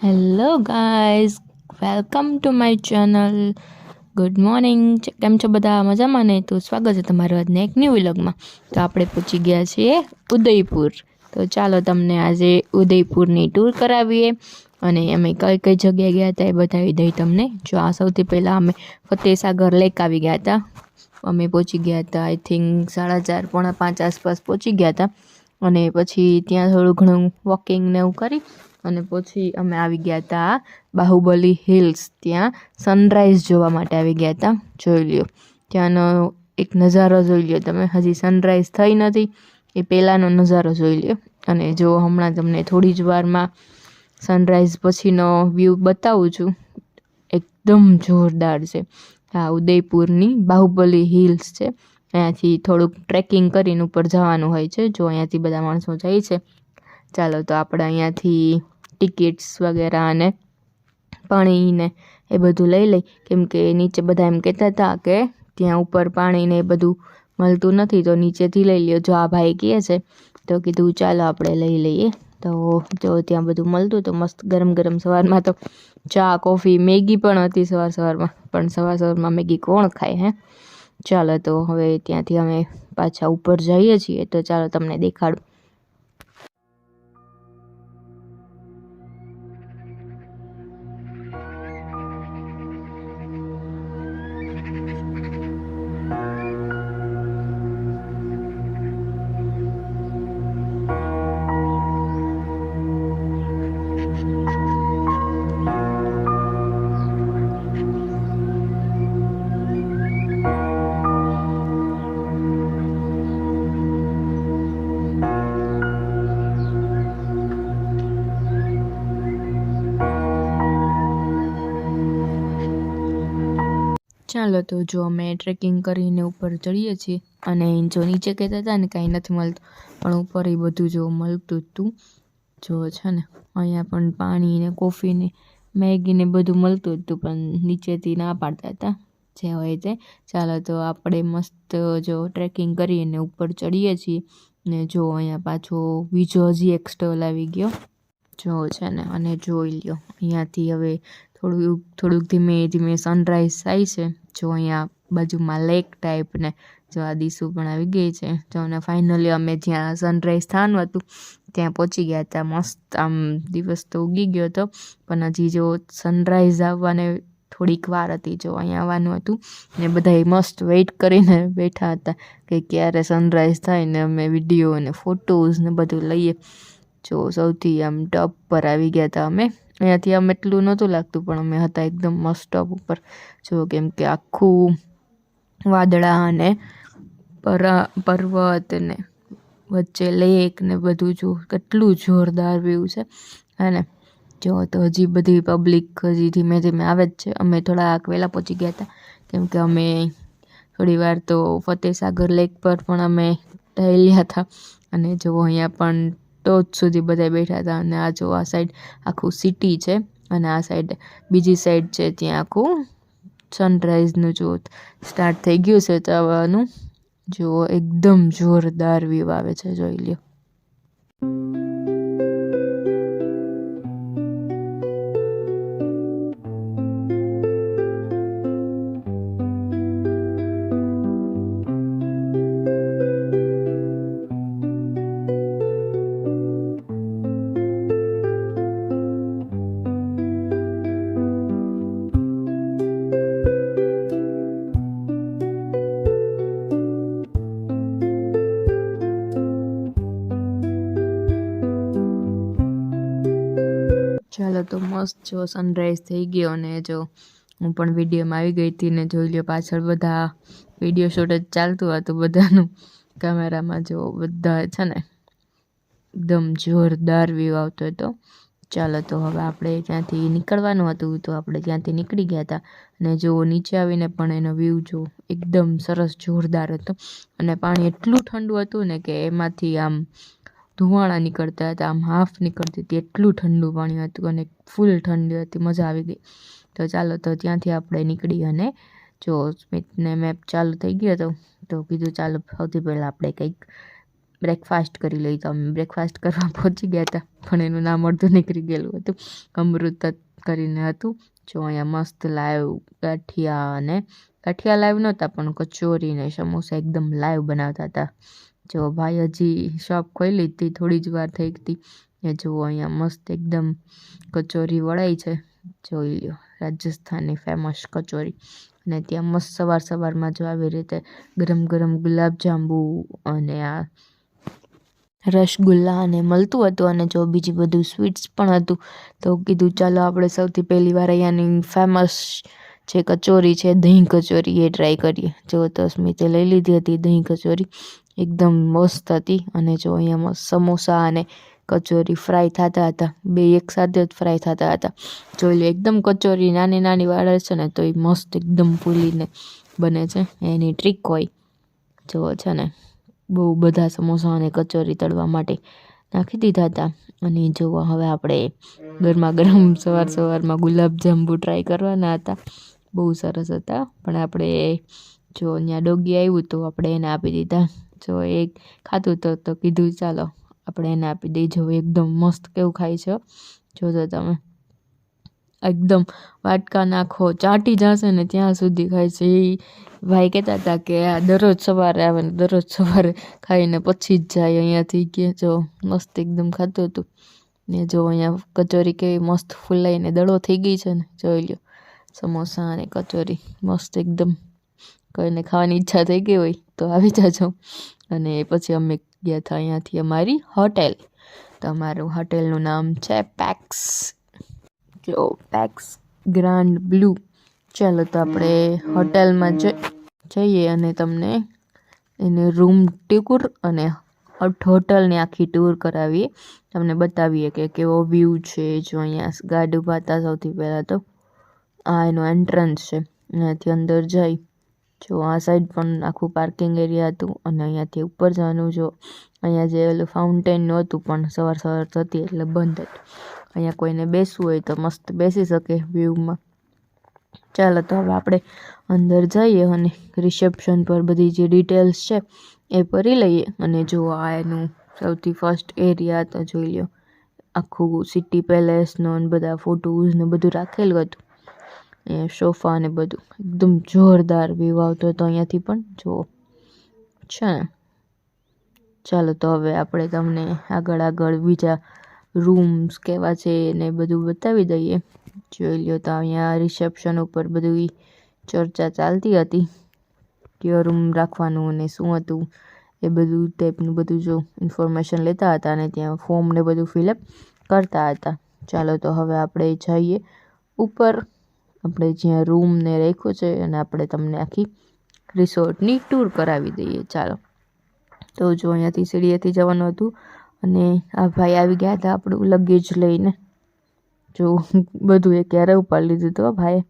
Hello guys, welcome to my channel. Good morning. કેમ છો બધા? મજામાં ને? તો સ્વાગત છે તમારું આજના એક ન્યૂ વ્લોગમાં. તો આપણે પહોંચી ગયા છીએ ઉદયપુર. તો ચાલો તમને આજે ઉદયપુરની ટૂર કરાવીએ અને અમે કઈ કઈ જગ્યાએ ગયા હતા એ બતાવી દઈ તમને. જો આ સૌથી પહેલાં અમે ફતેસાગર લેક આવી ગયા હતા. અમે પહોંચી ગયા હતા આઈ થિંક 4:30 પોણા 5 આસપાસ પહોંચી ગયા હતા. અને પછી ત્યાં થોડું ઘણું વોકિંગ ને એવું કરી અને પછી અમે આવી ગયા હતા બાહુબલી હિલ્સ. ત્યાં સનરાઈઝ જોવા માટે આવી ગયા હતા. જોઈ લ્યો ત્યાંનો એક નજારો જોઈ લ્યો તમે. હજી સનરાઈઝ થઈ નથી, એ પહેલાંનો નજારો જોઈ લ્યો. અને જો હમણાં તમને થોડી જ વારમાં સનરાઈઝ પછીનો વ્યૂ બતાવું છું. એકદમ જોરદાર છે. આ ઉદયપુરની બાહુબલી હિલ્સ છે. અહીંયાથી થોડુંક ટ્રેકિંગ કરીને ઉપર જવાનું હોય છે. જો અહીંયાથી બધા માણસો જાય છે. ચાલો તો આપણે અહીંયાથી ટિકિટ્સ વગેરે અને પાણીને એ બધું લઈ લઈ, કેમ કે નીચે બધા એમ કહેતા હતા કે ત્યાં ઉપર પાણીને એ બધું મળતું નથી, તો નીચેથી લઈ લ્યો. જો આ ભાઈ કહે છે તો કીધું ચાલો આપણે લઈ લઈએ. તો જો ત્યાં બધું મળતું તો મસ્ત ગરમ ગરમ. સવારમાં તો ચા કોફી મેગી પણ હતી સવારમાં, પણ સવારમાં મેગી કોણ ખાય હે. ચાલો તો હવે ત્યાંથી અમે પાછા ઉપર જઈએ છીએ. તો ચાલો તમને દેખાડું. ચાલો તો જો અમે ટ્રેકિંગ કરીને ઉપર ચડીએ છીએ. અને જો નીચે કહેતા હતા ને કાંઈ નથી મળતું, પણ ઉપર એ બધું જો મળતું હતું. જો છે ને અહીંયા પણ પાણી ને કોફી ને મેગી ને બધું મળતું હતું, પણ નીચેથી ના પાડતા હતા જે હોય તે. ચાલો તો આપણે મસ્ત જો ટ્રેકિંગ કરીને ઉપર ચડીએ છીએ. ને જો અહીંયા પાછો બીજો હજી એક સ્ટોલ આવી ગયો. જો છે ને, અને જોઈ લ્યો અહીંયાથી હવે થોડુંક ધીમે ધીમે સનરાઈઝ થાય છે. જો અહીંયા બાજુમાં લેક ટાઈપ ને જો આ દીસુ પણ આવી ગઈ છે. જો અને ફાઇનલી અમે જ્યાં સનરાઈઝ થવાનું હતું ત્યાં પહોંચી ગયા હતા. મસ્ત આમ દિવસ તો ઉગી ગયો હતો, પણ હજી જો સનરાઈઝ આવવાને થોડીક વાર હતી. જો અહીંયા આવવાનું હતું ને બધા મસ્ત વેઇટ કરીને બેઠા હતા કે ક્યારે સનરાઈઝ થાય ને અમે વિડીયો અને ફોટોઝ ને બધું લઈએ. જો સૌથી આમ ટોપ પર આવી ગયા હતા અમે. અહીંયાથી આમ એટલું નહોતું લાગતું, પણ અમે હતા એકદમ મસ્ત ટોપ ઉપર. જો કેમ કે આખું વાદળા અને પર્વત ને વચ્ચે લેક ને બધું જો કેટલું જોરદાર વ્યૂ છે. અને જો તો હજી બધી પબ્લિક હજી ધીમે ધીમે આવે જ છે. અમે થોડાક વહેલા પહોંચી ગયા હતા, કેમ કે અમે થોડી વાર તો ફતેસાગર લેક પર પણ અમે ટહેલ્યા હતા. અને જો અહીંયા પણ ટોચ સુધી બધા બેઠા હતા. અને આ જો આ સાઈડ આખું સિટી છે અને આ સાઈડ બીજી સાઈડ છે, ત્યાં આખું સનરાઈઝનું જો સ્ટાર્ટ થઈ ગયું છે થવાનું. જો એકદમ જોરદાર વ્યૂ આવે છે, જોઈ લ્યો. ચાલો તો મસ્ત જો સનરાઈઝ થઈ ગયો. અને જો હું પણ વિડીયોમાં આવી ગઈ હતી ને જોઈ લ્યો પાછળ બધા વિડીયો શૂટ જ ચાલતું હતું બધાનું કેમેરામાં. જો બધા છે ને એકદમ જોરદાર વ્યૂ આવતો હતો. ચાલો તો હવે આપણે ત્યાંથી નીકળવાનું હતું, તો આપણે ત્યાંથી નીકળી ગયા હતા. અને જો નીચે આવીને પણ એનો વ્યૂ જો એકદમ સરસ જોરદાર હતો. અને પાણી એટલું ઠંડુ હતું ને કે એમાંથી આમ ધુવાણા નીકળતા હતા, આમ હાફ નીકળતી હતી. એટલું ઠંડુ પાણી હતું અને ફૂલ ઠંડી હતી, મજા આવી ગઈ. તો ચાલો તો ત્યાંથી આપણે નીકળી અને જો સ્મિતને મેપ ચાલુ થઈ ગયો હતો, તો કીધું ચાલો સૌથી પહેલાં આપણે કંઈક બ્રેકફાસ્ટ કરી લઈએ. તો અમે બ્રેકફાસ્ટ કરવા પહોંચી ગયા હતા, પણ એનું નામ અડધું નીકળી ગયેલું હતું. અમૃત કરીને હતું. જો અહીંયા મસ્ત લાઈવ ગાંઠિયા લાઈવ નહોતા, પણ કચોરી ને સમોસા એકદમ લાઈવ બનાવતા હતા. જો ભાઈ હજી શોપ ખોલી હતી, થોડી જ વાર થઈ હતી. એ જુઓ અહીંયા મસ્ત એકદમ કચોરી વળાઈ છે. જોઈ લો, રાજસ્થાનની ફેમસ કચોરી. અને ત્યાં મસ્ત સવારમાં જો આવી રીતે ગરમ ગરમ ગુલાબજાંબુ અને આ રસગુલ્લા અને મળતું હતું, અને જો બીજી બધું સ્વીટ્સ પણ હતું. તો કીધું ચાલો આપણે સૌથી પહેલી વાર અહીંયાની ફેમસ જે કચોરી છે, દહીં કચોરી, એ ટ્રાય કરીએ. જો તો સ્મિતે લઈ લીધી હતી દહીં કચોરી, એકદમ મસ્ત હતી. અને જો અહીંયા મસ્ત સમોસા અને કચોરી ફ્રાય થતા હતા, બે એક સાથે જ ફ્રાય થતા હતા. જોઈ લો, એકદમ કચોરી નાની નાની વાળે છે ને, તો એ મસ્ત એકદમ ફૂલીને બને છે. એની ટ્રીક હોય. જો છે ને, બહુ બધા સમોસા અને કચોરી તળવા માટે નાખી દીધા હતા. અને જો હવે આપણે ગરમા ગરમ સવારમાં ગુલાબજાંબુ ટ્રાય કરવાના હતા. બહુ સરસ હતા, પણ આપણે જો અહીંયા ડોગી આવ્યું તો આપણે એને આપી દીધા. જો એક ખાતું તો કીધું ચાલો આપણે એને આપી દઈએ. જો એકદમ મસ્ત કેવું ખાય છે, જોજો તમે. એકદમ વાટકા નાખો, ચાટી જશે ને ત્યાં સુધી ખાય છે. એ ભાઈ કહેતા હતા કે આ દરરોજ સવારે આવે ને દરરોજ સવારે ખાઈને પછી જ જાય અહીંયાથી, કે જો મસ્ત એકદમ ખાતું હતું. ને જો અહીંયા કચોરી કેવી મસ્ત ફૂલાઈને દડો થઈ ગઈ છે ને, જોઈ લો. સમોસા અને કચોરી મસ્ત એકદમ. કોઈને ખાવાની ઈચ્છા થઈ ગઈ હોય તો આવી જાજો. અને પછી અમે ગયા હતા અહીંયાથી અમારી હોટેલ. તો અમારું હોટેલનું નામ છે પેક્સ. જો પેક્સ ગ્રાન્ડ બ્લુ. ચાલો તો આપણે હોટેલમાં જઈએ અને તમને એને રૂમ ટૂર અને હોટલની આખી ટૂર કરાવીએ. તમને બતાવીએ કે કેવો વ્યૂ છે. જો અહીંયા ગાર્ડ ઊભા હતા સૌથી પહેલાં તો. આ એનો એન્ટ્રન્સ છે, અહીંયાથી અંદર જઈ. જો આ સાઈડ પણ આખું પાર્કિંગ એરિયા હતું, અને અહીંયાથી ઉપર જવાનું. જો અહીંયા જે ઓલું ફાઉન્ટેનનું હતું, પણ સવાર થતી એટલે બંધ હતું. અહીંયા કોઈને બેસવું હોય તો મસ્ત બેસી શકે વ્યૂમાં. ચાલો તો હવે આપણે અંદર જઈએ અને રિસેપ્શન પર બધી જે ડિટેલ્સ છે એ ભરી લઈએ. અને જો આ એનું સૌથી ફર્સ્ટ એરિયા તો જોઈ લો, આખું સિટી પેલેસનો ને બધા ફોટોઝ ને બધું રાખેલું હતું. એ સોફા ને બધું એકદમ જોરદાર વ્યૂ આવતો હતો અહીંયાથી પણ. જો છે ને, ચાલો તો હવે આપણે તમને આગળ બીજા રૂમ્સ કેવા છે ને બધું બતાવી દઈએ. જોઈ લ્યો, તો અહીંયા રિસેપ્શન ઉપર બધું ચર્ચા ચાલતી હતી, કયો રૂમ રાખવાનું અને શું હતું એ બધું ટાઈપનું બધું જો ઇન્ફોર્મેશન લેતા હતા, અને ત્યાં ફોર્મ ને બધું ફિલઅપ કરતા હતા. ચાલો તો હવે આપણે જઈએ ઉપર, આપણે જ્યાં રૂમ ને રાખ્યો છે, અને આપણે તમને આખી રિસોર્ટની ટૂર કરાવી દઈએ. ચાલો તો જો અહીંયાથી સીડીએથી જવાનું હતું, અને આ ભાઈ આવી ગયા હતા આપણું લગેજ લઈને. જો બધું એ ક્યારે ઉપાડી લીધું હતું ભાઈ.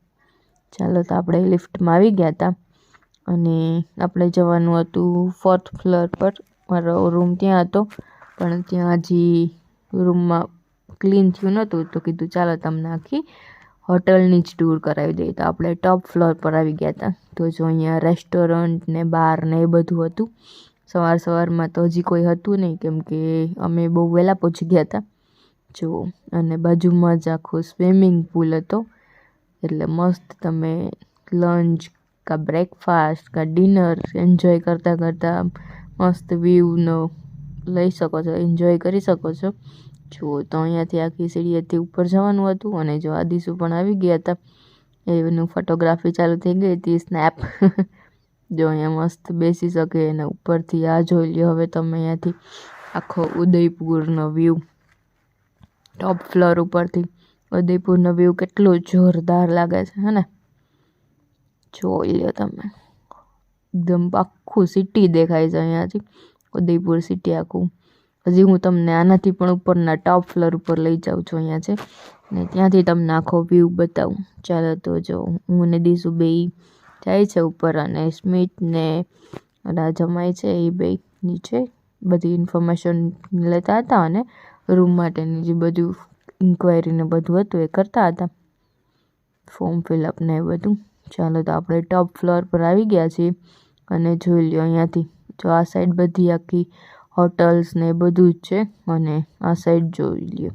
ચાલો તો આપણે લિફ્ટમાં આવી ગયા હતા, અને આપણે જવાનું હતું 4th ફ્લોર પર. મારો રૂમ ત્યાં હતો, પણ ત્યાં હજી રૂમમાં ક્લીન થયું નહોતું, તો કીધું ચાલો તમને આખી હોટલની જ ટૂર કરાવી દઈએ. તો આપણે ટોપ ફ્લોર પર આવી ગયા હતા. તો જો અહીંયા રેસ્ટોરન્ટ ને બાર ને એ બધું હતું. સવારમાં તો હજી કોઈ હતું નહીં, કેમ કે અમે બહુ વહેલા પહોંચી ગયા હતા. જો, અને બાજુમાં જ આખો સ્વિમિંગ પુલ હતો, એટલે મસ્ત તમે લંચ કા બ્રેકફાસ્ટ કા ડિનર એન્જોય કરતાં મસ્ત વ્યૂનો લઈ શકો છો, એન્જોય કરી શકો છો. જો તો અહીંયાથી આખી સીડીએથી ઉપર જવાનું હતું, અને જો આદિશુ પણ આવી ગયા હતા. એનું ફોટોગ્રાફી ચાલુ થઈ ગઈ હતી, સ્નેપ. જો અહીંયા મસ્ત બેસી શકે, અને ઉપરથી આ જોઈ લ્યો હવે તમે અહીંયાથી આખો ઉદયપુરનો વ્યૂ. ટોપ ફ્લોર ઉપરથી ઉદયપુરનો વ્યૂ કેટલો જોરદાર લાગે છે, હે ને? જોઈ લો તમે, એકદમ આખું સિટી દેખાય છે અહીંયાથી, ઉદયપુર સિટી આખું. હજી હું તમને આનાથી પણ ઉપરના ટોપ ફ્લોર ઉપર લઈ જાઉં છું. અહીંયા છે ને, ત્યાંથી તમને આખો વ્યૂ બતાવું. ચાલો તો જો હું ને દીસુ બે જાય છે ઉપર, અને સ્મિત ને જમાય છે એ બે નીચે બધી ઇન્ફોર્મેશન લેતા હતા, અને રૂમ માટેની જે બધું ઇન્ક્વાયરી ને બધું હતું એ કરતા હતા, ફોર્મ ફિલઅપ ને એ બધું. ચાલો તો આપણે ટોપ ફ્લોર પર આવી ગયા છીએ, અને જોઈ લ્યો અહીંયાથી જો આ સાઈડ બધી આખી હોટલ્સ ને બધું જ છે. અને આ સાઈડ જોઈ લ્યો.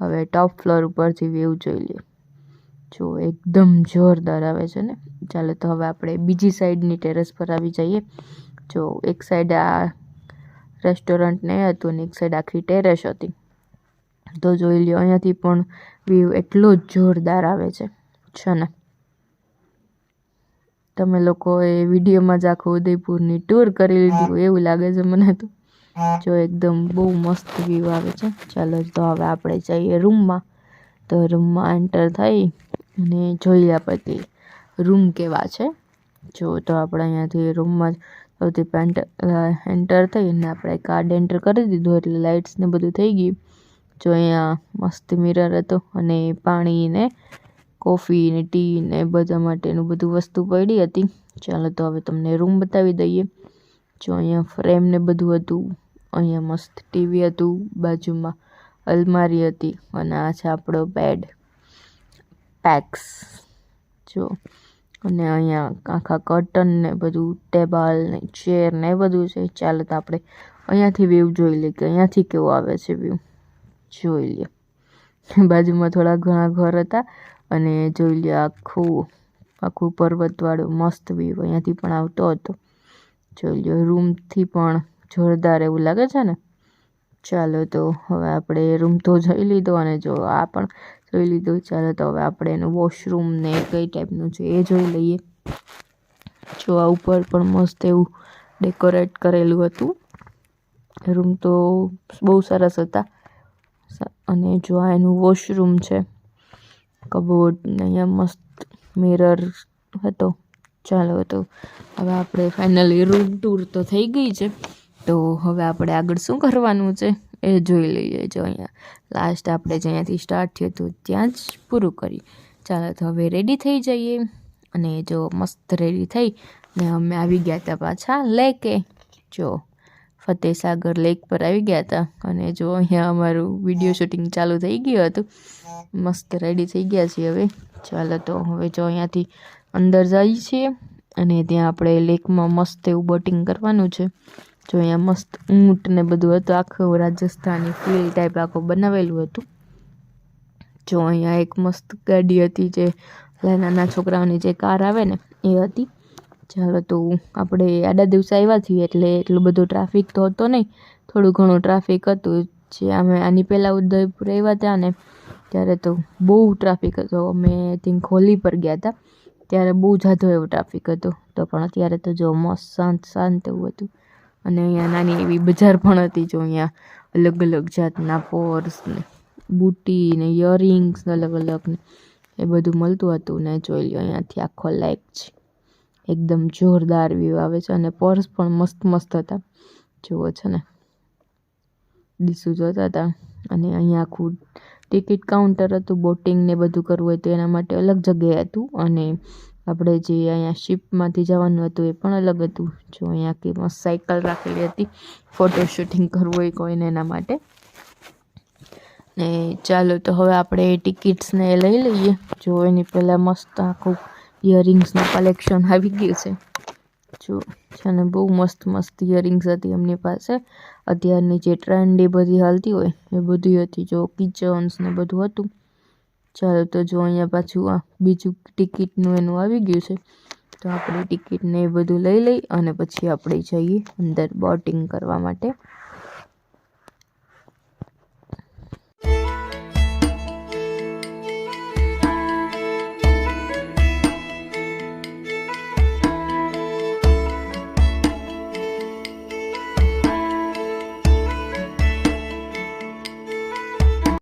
હવે ટોપ ફ્લોર ઉપરથી વ્યૂ જોઈ લ્યો. જો એકદમ જોરદાર આવે છે ને. ચાલો તો હવે આપણે બીજી સાઈડની ટેરેસ પર આવી જઈએ. જો એક સાઈડ આ રેસ્ટોરન્ટ ને હતું અને એક સાઈડ આખી ટેરેસ હતી. તો જોઈ લ્યો અહીંયાથી પણ વ્યૂ એટલો જ જોરદાર આવે છે ને. તમે લોકોએ વિડીયોમાં જ આખું ઉદયપુરની ટૂર કરી લીધી એવું લાગે છે મને તો. જો એકદમ બહુ મસ્ત વ્યૂ આવે છે. ચાલો તો હવે આપણે જઈએ રૂમમાં. તો રૂમમાં એન્ટર થઈ અને જોઈએ આપણે રૂમ કેવા છે. જો તો આપણે અહીંયાથી રૂમમાં સૌથી એન્ટર થઈ અને આપણે કાર્ડ એન્ટર કરી દીધું એટલે લાઇટ્સ ને બધું થઈ ગયું. જો અહીંયા મસ્ત મિરર હતો અને પાણી ને કોફી ને ટી ને બધા માટેનું બધું વસ્તુ પડી હતી. ચાલો તો હવે તમને રૂમ બતાવી દઈએ. જો અહીંયા ફ્રેમ ને બધું હતું. અહીંયા મસ્ત ટીવી હતું. બાજુમાં અલમારી હતી અને આ છે આપણો બેડ પેક્સ. જો અને અહીંયા આખા કર્ટન ને બધું ટેબલ ને ચેર ને બધું છે. ચાલો તો આપણે અહીંયાથી વ્યૂ જોઈ લઈએ કે અહીંયાથી કેવો આવે છે વ્યૂ. જોઈ લે બાજુમાં થોડા ઘણા ઘર હતા અને જોઈ લે આખું પર્વતવાળું મસ્ત વ્યૂ અહીંયાથી પણ આવતો હતો. જોઈ લો રૂમથી પણ જોરદાર એવું લાગે છે ને. ચાલો તો હવે આપણે રૂમ તો જોઈ લીધો અને જો આ પણ જોઈ લીધું. ચાલો તો હવે આપણે એનું વોશરૂમ ને કઈ ટાઈપનું છે એ જોઈ લઈએ. જો આ ઉપર પણ મસ્ત એવું ડેકોરેટ કરેલું હતું. રૂમ તો બહુ સરસ હતા. અને જો આ એનું વોશરૂમ છે. કબોર્ડ ને અહીંયા મસ્ત મિરર હતો. ચાલો તો હવે આપણે ફાઇનલી રૂમ ટૂર તો થઈ ગઈ છે. તો હવે આપણે આગળ શું કરવાનું છે એ જોઈ લઈએ. જો અહીંયા લાસ્ટ આપણે જ્યાંથી સ્ટાર્ટ થયું હતું ત્યાં જ પૂરું કરી. ચાલો તો હવે રેડી થઈ જઈએ. અને જો મસ્ત રેડી થઈ ને અમે આવી ગયા હતા પાછા લેકે. જો ફતેસાગર લેક પર આવી ગયા હતા અને જો અહીંયા અમારું વિડીયો શૂટિંગ ચાલુ થઈ ગયું હતું. મસ્ત રેડી થઈ ગયા છીએ હવે. ચાલો તો હવે જો અહીંયાથી અંદર જઈએ છીએ અને ત્યાં આપણે લેકમાં મસ્ત એવું બોટિંગ કરવાનું છે. જો અહીંયા મસ્ત ઊંટ ને બધું હતું. આખું રાજસ્થાની ફીલ ટાઈપ આખું બનાવેલું હતું. જો અહીંયા એક મસ્ત ગાડી હતી જે નાના છોકરાઓની જે કાર આવે ને એ હતી. ચાલો તો આપણે આડા દિવસે આવ્યા છીએ એટલે એટલું બધું ટ્રાફિક તો હતો નહીં. થોડું ઘણું ટ્રાફિક હતું. જે અમે આની પહેલાં ઉદયપુર આવ્યા હતા ને ત્યારે તો બહુ ટ્રાફિક હતો. અમે થિંક હોલી પર ગયા હતા ત્યારે બહુ જાજો એવો ટ્રાફિક હતો. તો પણ અત્યારે તો જો મસ્ત શાંત એવું હતું. અને અહીંયા નાની એવી બજાર પણ હતી. જો અહીંયા અલગ અલગ જાતના પર્સ ને બુટી ને ઇયરિંગ્સ અલગ અલગ ને એ બધું મળતું હતું. ને જોઈ લો અહીંયાથી આખો લેક છે. એકદમ જોરદાર વ્યૂ આવે છે અને પર્સ પણ મસ્ત હતા. જુઓ છે ને ડીસુ જોતા હતા. અને અહીંયા આખું ટિકિટ કાઉન્ટર હતું. બોટિંગ ને બધું કરવું હોય તો એના માટે અલગ જગ્યાએ હતું. અને આપણે જે અહીંયા શિપમાંથી જવાનું હતું એ પણ અલગ હતું. જો અહીંયા કે મસ્ત સાયકલ રાખેલી હતી. ફોટો શૂટિંગ કરવું હોય કોઈને એના માટે. ને ચાલો તો હવે આપણે ટિકિટ્સને લઈ લઈએ. જો એની પહેલાં મસ્ત આખું ઇયરિંગ્સનું કલેક્શન આવી ગયું છે. જો છે ને બહુ મસ્ત ઇયરિંગ્સ હતી એમની પાસે. અત્યારની જે ટ્રેન્ડ એ બધી હાલતી હોય એ બધી હતી. જો કિચન્સ ને બધું હતું. ચાલો તો જો અહીંયા પાછું આ બીજું ટિકિટનું એનું આવી ગયું છે. તો આપણે ટિકિટને એ બધું લઈ લઈ અને પછી આપણે જઈએ અંદર બોટિંગ કરવા માટે.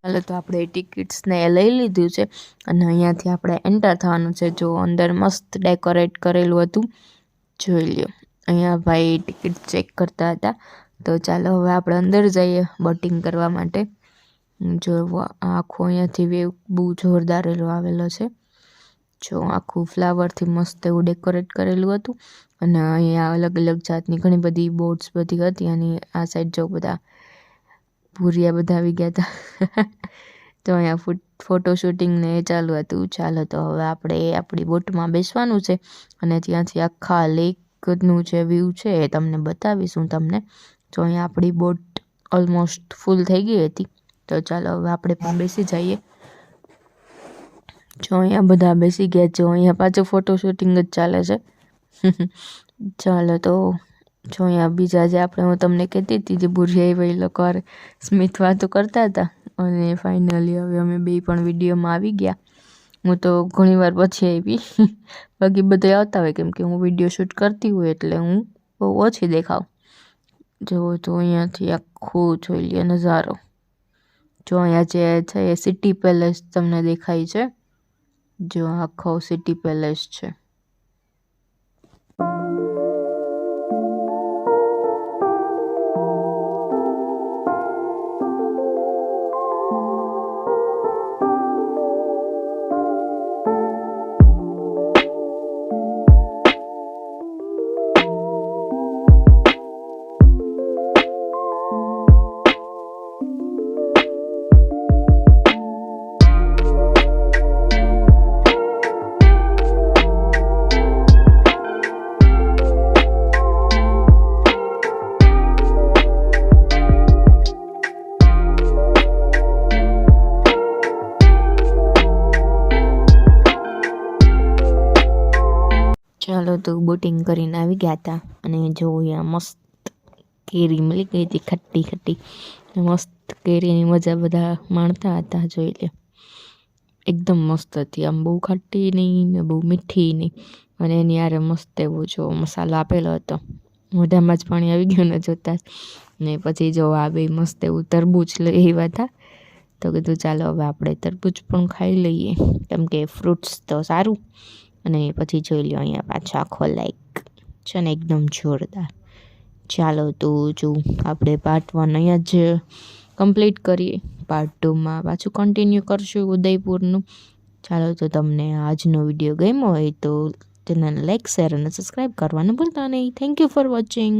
ચાલો તો આપણે ટિકિટ્સને લઈ લીધું છે અને અહીંયાથી આપણે એન્ટર થવાનું છે. જો અંદર મસ્ત ડેકોરેટ કરેલું હતું. જોઈ લ્યો અહીંયા ભાઈ ટિકિટ ચેક કરતા હતા. તો ચાલો હવે આપણે અંદર જઈએ બોટિંગ કરવા માટે. જો આખો અહીંયાથી વેવ બહુ જોરદાર આવેલો છે. જો આખું ફ્લાવરથી મસ્ત એવું ડેકોરેટ કરેલું હતું. અને અહીંયા અલગ અલગ જાતની ઘણી બધી બોટ્સ બધી હતી. અને આ સાઈડ જો બધા ભૂરિયા બધા આવી ગયા હતા. તો અહીંયા ફોટો શૂટિંગ ને ચાલુ હતું. ચાલો તો હવે આપણે આપણી બોટમાં બેસવાનું છે અને ત્યાંથી આખા લેકનું જે વ્યૂ છે એ તમને બતાવીશું તમને. તો અહીંયા આપણી બોટ ઓલમોસ્ટ ફૂલ થઈ ગઈ હતી. તો ચાલો હવે આપણે પણ બેસી જઈએ. જો અહીંયા બધા બેસી ગયા. જો અહીંયા પાછું ફોટો શૂટિંગ જ ચાલે છે. ચાલો તો જો અહીંયા બીજા જે હું તમને કહેતી હતી જે ભુરિયા એવા એ લોકો સ્મિત વાતો કરતા હતા અને ફાઇનલી હવે અમે બે પણ વિડીયોમાં આવી ગયા. હું તો ઘણી વાર પછી આવી, બાકી બધા આવતા હોય કેમ કે હું વિડીયો શૂટ કરતી હોય એટલે હું બહુ ઓછી દેખાવ. જો તો અહીંયાથી આખું જોઈ લે નજારો. જો અહીંયા જે છે એ સિટી પેલેસ તમને દેખાય છે. જો આખો સિટી પેલેસ છે. ચાલો તો બોટિંગ કરીને આવી ગયા હતા અને જો અહીંયા મસ્ત કેરી મળી ગઈ હતી, ખટ્ટી ખટ્ટી મસ્ત કેરીની મજા બધા માણતા હતા. જોઈ લે એકદમ મસ્ત હતી, આમ બહુ ખટ્ટી નહીં ને બહુ મીઠી નહીં, અને એની યારે મસ્ત એવો જો મસાલો આપેલો હતો. મોઢામાં જ પાણી આવી ગયું ને જોતા. ને પછી જો આ બે મસ્ત એવું તરબૂચ લઈ આવ્યા હતા. તો કીધું ચાલો હવે આપણે તરબૂચ પણ ખાઈ લઈએ કેમ કે ફ્રૂટ્સ તો સારું. અને પછી જોઈ લો અહીંયા પાછો આખો લાઈક છે ને એકદમ જોરદાર. ચાલો તો જો આપણે પાર્ટ 1 અહીંયા જ કમ્પ્લીટ કરીએ. પાર્ટ 2માં પાછું કન્ટિન્યુ કરશું ઉદયપુરનું. ચાલો તો તમને આજનો વિડીયો ગમ્યો હોય તો ચેનલને લાઈક, શેર અને સબસ્ક્રાઈબ કરવાનું ભૂલતા નહીં. Thank you for watching.